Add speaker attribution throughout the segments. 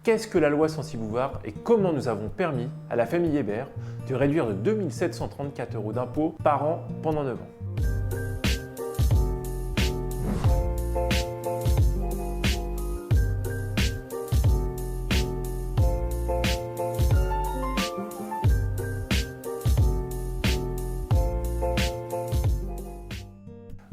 Speaker 1: Qu'est-ce que la loi Censi-Bouvard et comment nous avons permis à la famille Hébert de réduire de 2 734 € d'impôts par an pendant 9 ans?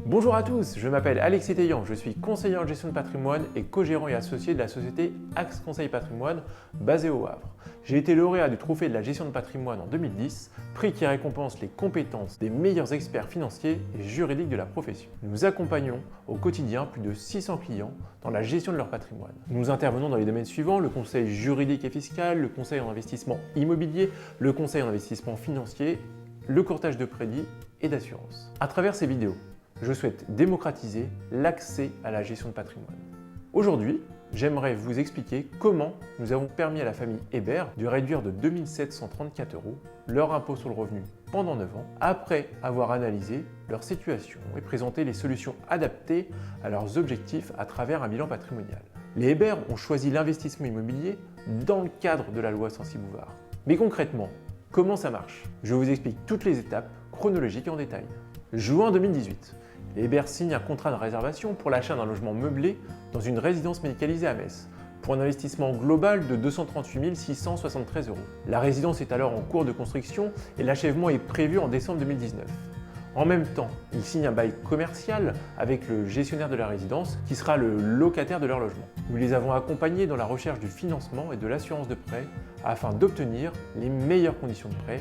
Speaker 1: Bonjour à tous, je m'appelle Alexis Teillant, je suis conseiller en gestion de patrimoine et co-gérant et associé de la société Axe Conseil Patrimoine basée au Havre. J'ai été lauréat du trophée de la gestion de patrimoine en 2010, prix qui récompense les compétences des meilleurs experts financiers et juridiques de la profession. Nous accompagnons au quotidien plus de 600 clients dans la gestion de leur patrimoine. Nous intervenons dans les domaines suivants: le conseil juridique et fiscal, le conseil en investissement immobilier, le conseil en investissement financier, le courtage de crédit et d'assurance. À travers ces vidéos, je souhaite démocratiser l'accès à la gestion de patrimoine. Aujourd'hui, j'aimerais vous expliquer comment nous avons permis à la famille Hébert de réduire de 2 734 € leur impôt sur le revenu pendant 9 ans, après avoir analysé leur situation et présenté les solutions adaptées à leurs objectifs à travers un bilan patrimonial. Les Hébert ont choisi l'investissement immobilier dans le cadre de la loi Censi-Bouvard. Mais concrètement, comment ça marche? Je vous explique toutes les étapes chronologiques et en détail. Juin 2018. Les Hébert signent un contrat de réservation pour l'achat d'un logement meublé dans une résidence médicalisée à Metz, pour un investissement global de 238 673 €. La résidence est alors en cours de construction et l'achèvement est prévu en décembre 2019. En même temps, ils signent un bail commercial avec le gestionnaire de la résidence qui sera le locataire de leur logement. Nous les avons accompagnés dans la recherche du financement et de l'assurance de prêt afin d'obtenir les meilleures conditions de prêt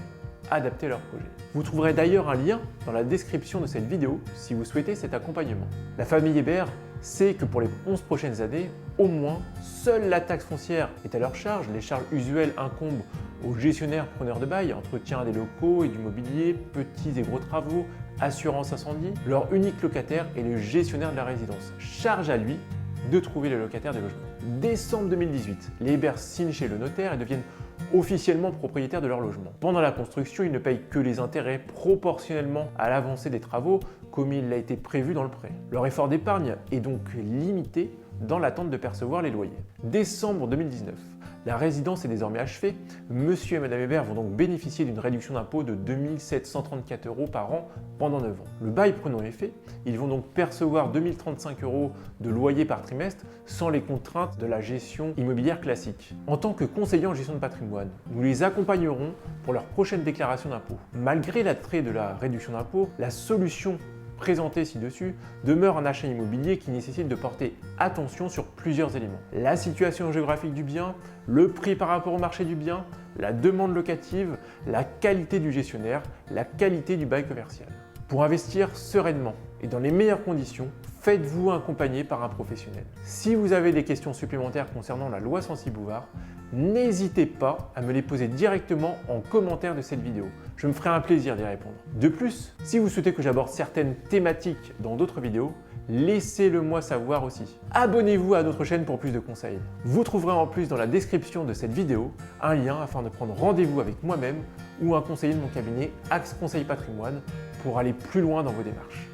Speaker 1: adapter leur projet. Vous trouverez d'ailleurs un lien dans la description de cette vidéo si vous souhaitez cet accompagnement. La famille Hébert sait que pour les 11 prochaines années, au moins, seule la taxe foncière est à leur charge. Les charges usuelles incombent aux gestionnaires preneurs de bail, entretien des locaux et du mobilier, petits et gros travaux, assurance incendie. Leur unique locataire est le gestionnaire de la résidence. Charge à lui de trouver le locataire des logements. Décembre 2018, les Hébert signent chez le notaire et deviennent officiellement propriétaires de leur logement. Pendant la construction, ils ne payent que les intérêts proportionnellement à l'avancée des travaux comme il a été prévu dans le prêt. Leur effort d'épargne est donc limité dans l'attente de percevoir les loyers. Décembre 2019, la résidence est désormais achevée. Monsieur et Madame Hébert vont donc bénéficier d'une réduction d'impôt de 2 734 € par an pendant 9 ans. Le bail prenant effet, ils vont donc percevoir 2 035 € de loyer par trimestre sans les contraintes de la gestion immobilière classique. En tant que conseiller en gestion de patrimoine, nous les accompagnerons pour leur prochaine déclaration d'impôt. Malgré l'attrait de la réduction d'impôt, la solution présentée ci-dessus demeure un achat immobilier qui nécessite de porter attention sur plusieurs éléments. La situation géographique du bien, le prix par rapport au marché du bien, la demande locative, la qualité du gestionnaire, la qualité du bail commercial. Pour investir sereinement et dans les meilleures conditions, faites-vous accompagner par un professionnel. Si vous avez des questions supplémentaires concernant la loi Censi-Bouvard, n'hésitez pas à me les poser directement en commentaire de cette vidéo. Je me ferai un plaisir d'y répondre. De plus, si vous souhaitez que j'aborde certaines thématiques dans d'autres vidéos, laissez-le moi savoir aussi. Abonnez-vous à notre chaîne pour plus de conseils. Vous trouverez en plus dans la description de cette vidéo un lien afin de prendre rendez-vous avec moi-même ou un conseiller de mon cabinet Axe Conseil Patrimoine pour aller plus loin dans vos démarches.